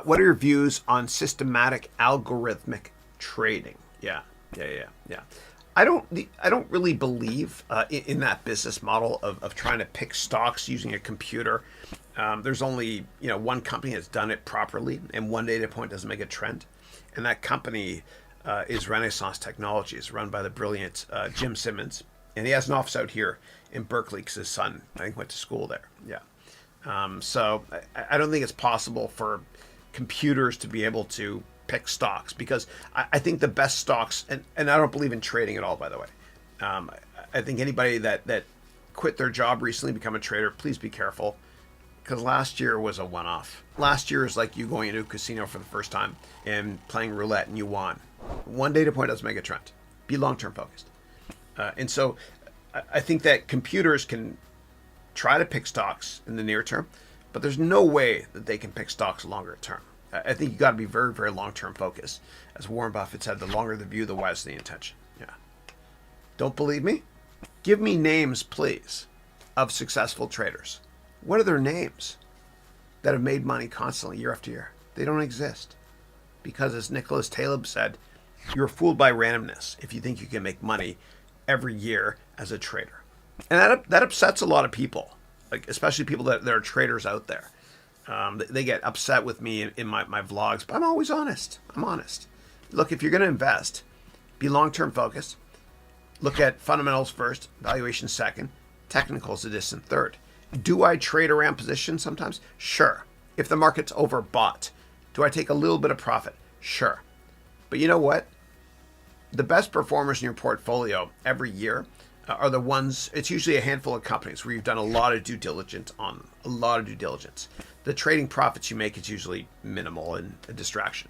What are your views on systematic algorithmic trading? Yeah. I don't really believe in that business model of trying to pick stocks using a computer. There's only one company that's done it properly, and one data point doesn't make a trend, and that company is Renaissance Technologies, run by the brilliant Jim Simmons, and he has an office out here in Berkeley because his son, I think, went to school there. Yeah. So I don't think it's possible for computers to be able to pick stocks, because I think the best stocks, and I don't believe in trading at all, by the way. I think anybody that quit their job recently, become a trader, please be careful, because last year was a one-off. Last year is like you going into a casino for the first time and playing roulette and you won. One data point doesn't make a trend. Be long-term focused. And so I think that computers can try to pick stocks in the near term, but there's no way that they can pick stocks longer term. I think you got to be very, very long-term focused. As Warren Buffett said, the longer the view, the wiser the intention. Yeah. Don't believe me? Give me names, please, of successful traders. What are their names that have made money constantly year after year? They don't exist. Because as Nicholas Taleb said, you're fooled by randomness if you think you can make money every year as a trader. And that upsets a lot of people, like especially people that are traders out there. They get upset with me in my vlogs, but I'm always honest. I'm honest. Look, if you're going to invest, be long-term focused. Look at fundamentals first, valuation second, technicals a distant third. Do I trade around positions sometimes? Sure. If the market's overbought, do I take a little bit of profit? Sure. But you know what? The best performers in your portfolio every year are the ones, it's usually a handful of companies where you've done a lot of due diligence on, a lot of due diligence. The trading profits you make is usually minimal and a distraction.